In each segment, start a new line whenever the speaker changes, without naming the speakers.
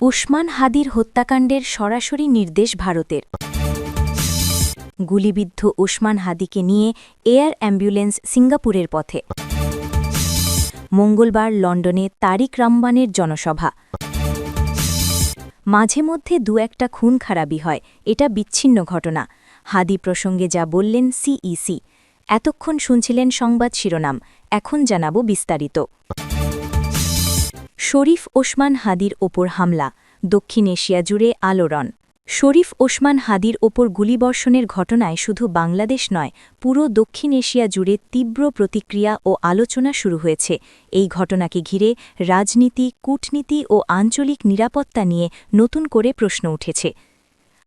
ওসমান হাদির হত্যাকাণ্ডের সরাসরি নির্দেশ ভারতের। গুলিবিদ্ধ ওসমান হাদিকে নিয়ে এয়ার অ্যাম্বুলেন্স সিঙ্গাপুরের পথে। মঙ্গলবার লন্ডনে তারিক রহমানের জনসভা। মাঝে মধ্যে দু-একটা খুন খারাপি হয়, এটা বিচ্ছিন্ন ঘটনা। হাদি প্রসঙ্গে যা বললেন সিইসি। এতক্ষণ শুনছিলেন সংবাদ শিরোনাম, এখন জানাবো বিস্তারিত। শরীফ ওসমান হাদির ওপর হামলা, দক্ষিণ এশিয়া জুড়ে আলোড়ন। শরীফ ওসমান হাদির ওপর গুলিবর্ষণের ঘটনায় শুধু বাংলাদেশ নয়, পুরো দক্ষিণ এশিয়া জুড়ে তীব্র প্রতিক্রিয়া ও আলোচনা শুরু হয়েছে। এই ঘটনাকে ঘিরে রাজনীতি, কূটনীতি ও আঞ্চলিক নিরাপত্তা নিয়ে নতুন করে প্রশ্ন উঠেছে।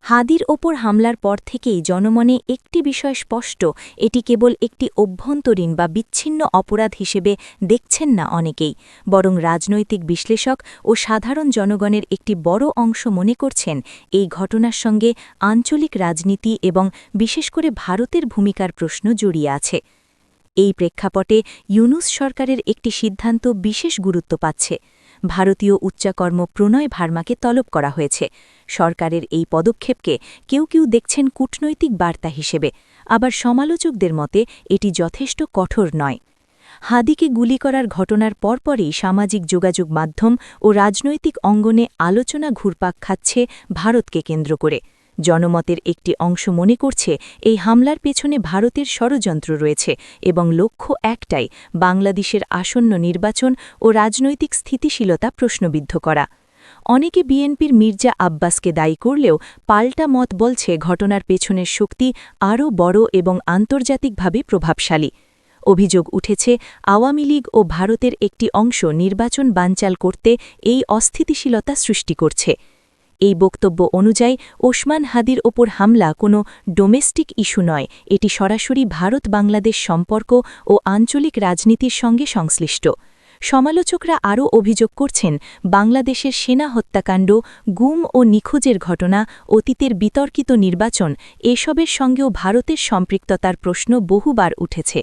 হাদির ওপর হামলার পর থেকেই জনমনে একটি বিষয় স্পষ্ট, এটি কেবল একটি অভ্যন্তরীণ বা বিচ্ছিন্ন অপরাধ হিসেবে দেখছেন না অনেকেই, বরং রাজনৈতিক বিশ্লেষক ও সাধারণ জনগণের একটি বড় অংশ মনে করছেন এই ঘটনার সঙ্গে আঞ্চলিক রাজনীতি এবং বিশেষ করে ভারতের ভূমিকার প্রশ্ন জড়িয়ে আছে। এই প্রেক্ষাপটে ইউনূস সরকারের একটি সিদ্ধান্ত বিশেষ গুরুত্ব পাচ্ছে। ভারতীয় উচ্চাকর্ম প্রণয় ভার্মাকে তলব করা হয়েছে। সরকারের এই পদক্ষেপকে কেউ কেউ দেখছেন কূটনৈতিক বার্তা হিসেবে, আবার সমালোচকদের মতে এটি যথেষ্ট কঠোর নয়। হাদিকে গুলি করার ঘটনার পরপরই সামাজিক যোগাযোগ মাধ্যম ও রাজনৈতিক অঙ্গনে আলোচনা ঘুরপাক খাচ্ছে ভারতকে কেন্দ্র করে। জনমতের একটি অংশ মনে করছে এই হামলার পেছনে ভারতের ষড়যন্ত্র রয়েছে এবং লক্ষ্য একটাই, বাংলাদেশের আসন্ন নির্বাচন ও রাজনৈতিক স্থিতিশীলতা প্রশ্নবিদ্ধ করা। অনেকে বিএনপির মির্জা আব্বাসকে দায়ী করলেও পাল্টা মত বলছে ঘটনার পেছনের শক্তি আরও বড় এবং আন্তর্জাতিকভাবে প্রভাবশালী। অভিযোগ উঠেছে আওয়ামী লীগ ও ভারতের একটি অংশ নির্বাচন বানচাল করতে এই অস্থিতিশীলতা সৃষ্টি করছে। এই বক্তব্য অনুযায়ী ওসমান হাদির ওপর হামলা কোনো ডোমেস্টিক ইস্যু নয়, এটি সরাসরি ভারত-বাংলাদেশ সম্পর্ক ও আঞ্চলিক রাজনীতির সঙ্গে সংশ্লিষ্ট। সমালোচকরা আরও অভিযোগ করছেন বাংলাদেশের সেনা হত্যাকাণ্ড, গুম ও নিখোঁজের ঘটনা, অতীতের বিতর্কিত নির্বাচন এসবের সঙ্গেও ভারতের সম্পৃক্ততার প্রশ্ন বহুবার উঠেছে।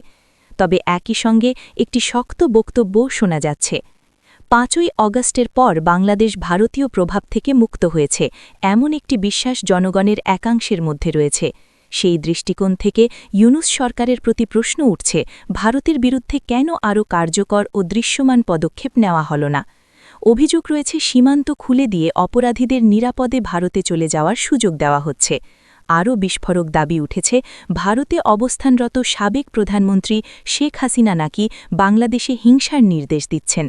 তবে একই সঙ্গে একটি শক্ত বক্তব্যও শোনা যাচ্ছে। ৫ই অগস্টের পর বাংলাদেশ ভারতীয় প্রভাব থেকে মুক্ত হয়েছে, এমন একটি বিশ্বাস জনগণের একাংশের মধ্যে রয়েছে। সেই দৃষ্টিকোণ থেকে ইউনূস সরকারের প্রতি প্রশ্ন উঠছে, ভারতের বিরুদ্ধে কেন আরও কার্যকর ও দৃশ্যমান পদক্ষেপ নেওয়া হল না। অভিযোগ রয়েছে সীমান্ত খুলে দিয়ে অপরাধীদের নিরাপদে ভারতে চলে যাওয়ার সুযোগ দেওয়া হচ্ছে। আরও বিস্ফোরক দাবি উঠেছে, ভারতে অবস্থানরত সাবেক প্রধানমন্ত্রী শেখ হাসিনা নাকি বাংলাদেশে হিংসার নির্দেশ দিচ্ছেন।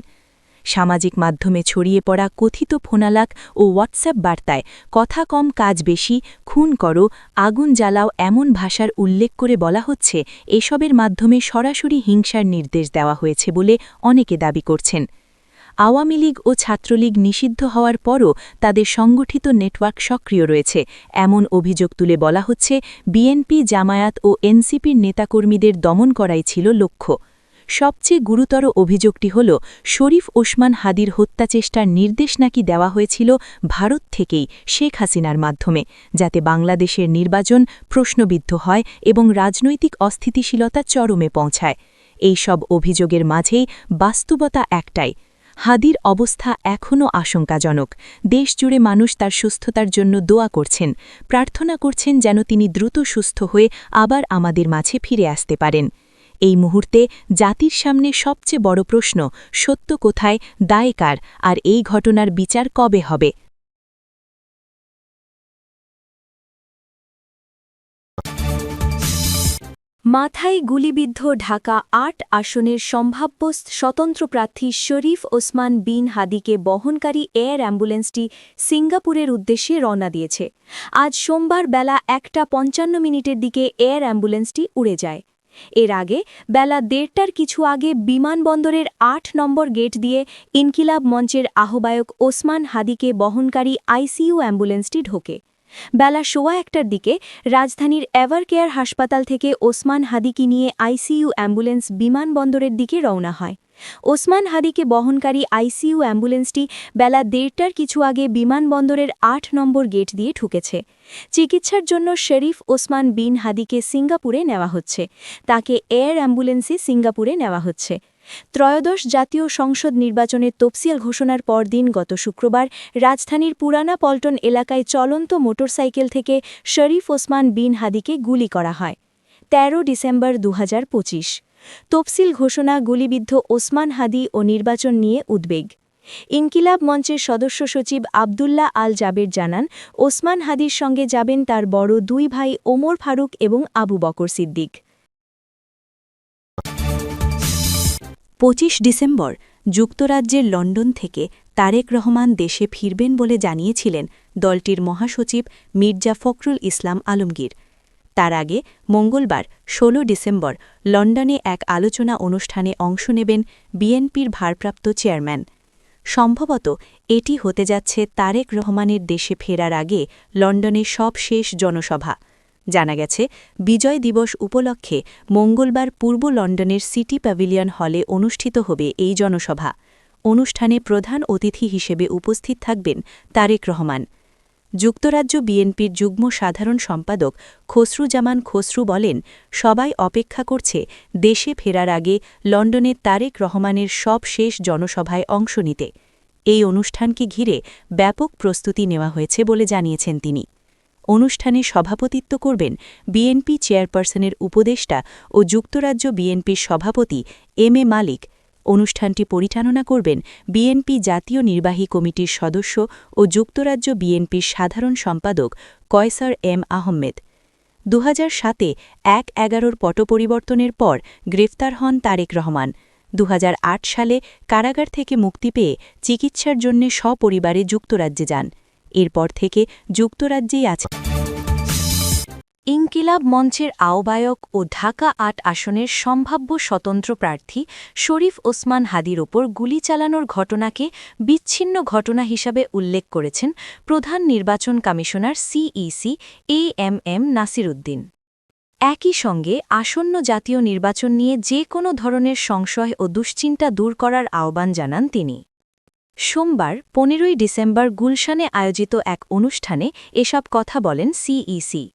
সামাজিক মাধ্যমে ছড়িয়ে পড়া কথিত ফোনালাপ ও হোয়াটসঅ্যাপ বার্তায় কথা কম কাজ বেশি, খুন করো, আগুন জ্বালাও এমন ভাষার উল্লেখ করে বলা হচ্ছে এসবের মাধ্যমে সরাসরি হিংসার নির্দেশ দেওয়া হয়েছে বলে অনেকে দাবি করছেন। আওয়ামী লীগ ও ছাত্রলীগ নিষিদ্ধ হওয়ার পরও তাদের সংগঠিত নেটওয়ার্ক সক্রিয় রয়েছে, এমন অভিযোগ তুলে বলা হচ্ছে বিএনপি, জামায়াত ও এনসিপির নেতাকর্মীদের দমন করাই ছিল লক্ষ্য। সবচেয়ে গুরুতর অভিযোগটি হল শরীফ ওসমান হাদির হত্যাচেষ্টার নির্দেশ নাকি দেওয়া হয়েছিল ভারত থেকেই শেখ হাসিনার মাধ্যমে, যাতে বাংলাদেশের নির্বাচন প্রশ্নবিদ্ধ হয় এবং রাজনৈতিক অস্থিতিশীলতা চরমে পৌঁছায়। এই সব অভিযোগের মাঝেই বাস্তবতা একটাই, হাদির অবস্থা এখনও আশঙ্কাজনক। দেশজুড়ে মানুষ তার সুস্থতার জন্য দোয়া করছেন, প্রার্থনা করছেন যেন তিনি দ্রুত সুস্থ হয়ে আবার আমাদের মাঝে ফিরে আসতে পারেন। এই মুহূর্তে জাতির সামনে সবচেয়ে বড় প্রশ্ন, সত্য কোথায়, দায় কার, আর এই ঘটনার বিচার কবে হবে। মাথায় গুলিবিদ্ধ ঢাকা ৮ আসনের সম্ভাব্য স্বতন্ত্র প্রার্থী শরীফ ওসমান বিন হাদিকে বহনকারী এয়ার অ্যাম্বুলেন্সটি সিঙ্গাপুরের উদ্দেশ্যে রওনা দিয়েছে। আজ সোমবার বেলা ১টা৫৫ দিকে এয়ার অ্যাম্বুলেন্সটি উড়ে যায়। এর আগে বেলা ১:৩০টার কিছু আগে বিমানবন্দরের ৮ নম্বর গেট দিয়ে ইনকিলাব মঞ্চের আহ্বায়ক ওসমান হাদিকে বহনকারী আইসিইউ অ্যাম্বুলেন্সটি ঢোকে। বেলা ১:১টার দিকে রাজধানীর এভারকেয়ার হাসপাতাল থেকে ওসমান হাদিকে নিয়ে আইসিইউ অ্যাম্বুলেন্স বিমানবন্দরের দিকে রওনা হয়। ওসমান হাদিকে বহনকারী আইসিইউ অ্যাম্বুলেন্সটি বেলা ১:৩০টার কিছু আগে বিমানবন্দরের ৮ নম্বর গেট দিয়ে ঢুকেছে। চিকিৎসার জন্য শরীফ ওসমান বিন হাদিকে সিঙ্গাপুরে নেওয়া হচ্ছে। তাকে এয়ার অ্যাম্বুলেন্সে সিঙ্গাপুরে নেওয়া হচ্ছে। ত্রয়োদশ জাতীয় সংসদ নির্বাচনের তফসিল ঘোষণার পরদিন গত শুক্রবার রাজধানীর পুরানা পল্টন এলাকায় চলন্ত মোটরসাইকেল থেকে শরীফ ওসমান বিন হাদিকে গুলি করা হয় ১৩ ডিসেম্বর ২০২৫ তফসিল ঘোষণা গুলিবিদ্ধ ওসমান হাদি ও নির্বাচন নিয়ে উদ্বেগ ইনকিলাব মঞ্চের সদস্য সচিব আবদুল্লাহ আল জাবের জানান ওসমান হাদির সঙ্গে যাবেন তার বড় দুই ভাই ওমর ফারুক এবং আবু বকর সিদ্দিক ২৫ ডিসেম্বর যুক্তরাজ্যের লন্ডন থেকে তারেক রহমান দেশে ফিরবেন বলে জানিয়েছিলেন দলটির মহাসচিব মির্জা ফখরুল ইসলাম আলমগীর তার আগে মঙ্গলবার ১৬ ডিসেম্বর লন্ডনে এক আলোচনা অনুষ্ঠানে অংশ নেবেন বিএনপির ভারপ্রাপ্ত চেয়ারম্যান সম্ভবত এটি হতে যাচ্ছে তারেক রহমানের দেশে ফেরার আগে লন্ডনের সবশেষ জনসভা জানা গেছে বিজয় দিবস উপলক্ষে মঙ্গলবার পূর্ব লন্ডনের সিটি প্যাভিলিয়ন হলে অনুষ্ঠিত হবে এই জনসভা অনুষ্ঠানে প্রধান অতিথি হিসেবে উপস্থিত থাকবেন তারেক রহমান যুক্তরাজ্য বিএনপির যুগ্ম সাধারণ সম্পাদক খসরুজামান খসরু বলেন সবাই অপেক্ষা করছে দেশে ফেরার আগে লন্ডনের তারেক রহমানের সব শেষ জনসভায় অংশ নিতে এই অনুষ্ঠানকে ঘিরে ব্যাপক প্রস্তুতি নেওয়া হয়েছে বলে জানিয়েছেন তিনি অনুষ্ঠানে সভাপতিত্ব করবেন বিএনপি চেয়ারপারসনের উপদেষ্টা ও যুক্তরাজ্য বিএনপির সভাপতি এম এ মালিক অনুষ্ঠানটি পরিচালনা করবেন বিএনপি জাতীয় নির্বাহী কমিটির সদস্য ও যুক্তরাজ্য বিএনপির সাধারণ সম্পাদক কয়সার এম আহমেদ ২০০৭-এ ১/১১ পটপরিবর্তনের পর গ্রেফতার হন তারেক রহমান ২০০৮ সালে কারাগার থেকে মুক্তি পেয়ে চিকিৎসার জন্য সপরিবারে যুক্তরাজ্যে যান এরপর থেকে যুক্তরাজ্যেই আছে ইনকিলাব মঞ্চের আহ্বায়ক ও ঢাকা ৮ আসনের সম্ভাব্য স্বতন্ত্র প্রার্থী শরীফ ওসমান হাদির ওপর গুলি চালানোর ঘটনাকে বিচ্ছিন্ন ঘটনা হিসাবে উল্লেখ করেছেন প্রধান নির্বাচন commissioner CEC AMM Nasir Uddin একই সঙ্গে আসন্ন জাতীয় নির্বাচন নিয়ে যে কোনো ধরনের সংশয় ও দুশ্চিন্তা দূর করার আহ্বান জানান তিনি সোমবার ১৫ ডিসেম্বর গুলশানে আয়োজিত এক অনুষ্ঠানে এসব কথা বলেন সিইসি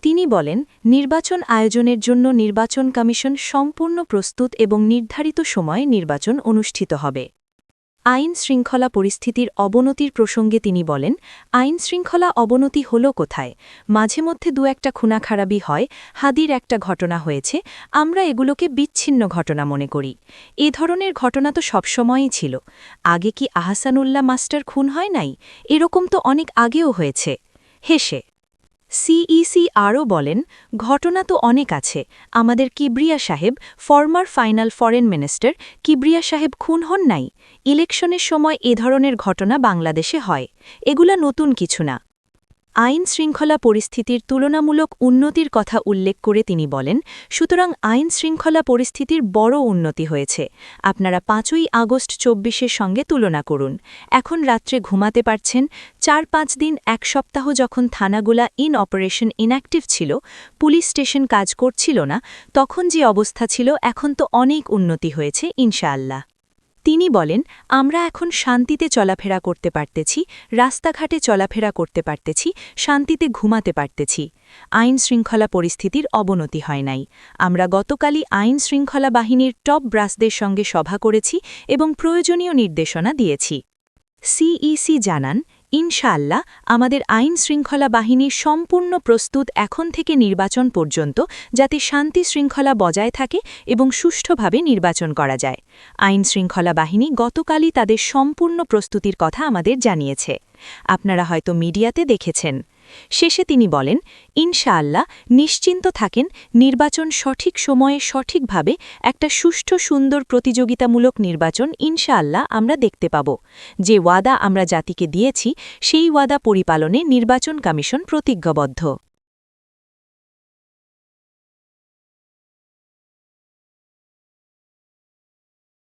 তিনি বলেন নির্বাচন আয়োজনের জন্য নির্বাচন কমিশন সম্পূর্ণ প্রস্তুত এবং নির্ধারিত সময়ে নির্বাচন অনুষ্ঠিত হবে আইন শৃঙ্খলা পরিস্থিতির অবনতির প্রসঙ্গে তিনি বলেন আইন শৃঙ্খলা অবনতি হল কোথায় মাঝে মধ্যে দু একটা খুনাখারাপি হয় হাদির একটা ঘটনা হয়েছে আমরা এগুলোকে বিচ্ছিন্ন ঘটনা মনে করি এ ধরনের ঘটনা তো সবসময়ই ছিল আগে কি আহসানুল্লাহ মাস্টার খুন হয় নাই এরকম তো অনেক আগেও হয়েছে হেসে সিইসি আরও বলেন ঘটনা তো অনেক আছে আমাদের কিবরিয়া সাহেব former final foreign minister Kibria সাহেব খুন হন নাই ইলেকশনের সময় এ ধরনের ঘটনা বাংলাদেশে হয় এগুলা নতুন কিছু না আইন শৃঙ্খলা পরিস্থিতির তুলনামূলক উন্নতির কথা উল্লেখ করে তিনি বলেন সুতরাং আইন শৃঙ্খলা পরিস্থিতির বড় উন্নতি হয়েছে আপনারা ৫ই আগস্ট ২৪-এর সঙ্গে তুলনা করুন এখন রাত্রে ঘুমাতে পারছেন ৪-৫ দিন এক সপ্তাহ যখন থানাগুলা ইন অপারেশন ইনঅ্যাক্টিভ ছিল পুলিশ স্টেশন কাজ করছিল না তখন যে অবস্থা ছিল এখন তো অনেক উন্নতি হয়েছে ইনশাআল্লাহ তিনি বলেন আমরা এখন শান্তিতে চলাফেরা করতে পারতেছি রাস্তাঘাটে চলাফেরা করতে পারতেছি শান্তিতে ঘুমাতে পারতেছি আইন শৃঙ্খলা পরিস্থিতির অবনতি হয় নাই আমরা গতকালই আইন শৃঙ্খলা বাহিনীর টপ ব্রাসদের সঙ্গে সভা করেছি এবং প্রয়োজনীয় নির্দেশনা দিয়েছি সিইসি জানান ইনশাআল্লাহ আমাদের আইন শৃঙ্খলা বাহিনী সম্পূর্ণ প্রস্তুত এখন থেকে নির্বাচন পর্যন্ত যাতে শান্তি শৃঙ্খলা বজায় থাকে এবং সুষ্ঠুভাবে নির্বাচন করা যায় আইন শৃঙ্খলা বাহিনী গতকালই তাদের সম্পূর্ণ প্রস্তুতির কথা আমাদের জানিয়েছে আপনারা হয়তো মিডিয়াতে দেখেছেন শেষে তিনি বলেন ইনশাআল্লাহ নিশ্চিন্ত থাকেন নির্বাচন সঠিক সময়ে সঠিকভাবে একটা সুষ্ঠু সুন্দর প্রতিযোগিতামূলক নির্বাচন ইনশাআল্লাহ আমরা দেখতে পাব যে ওয়াদা আমরা জাতিকে দিয়েছি সেই ওয়াদা পরিপালনে নির্বাচন কমিশন প্রতিজ্ঞাবদ্ধ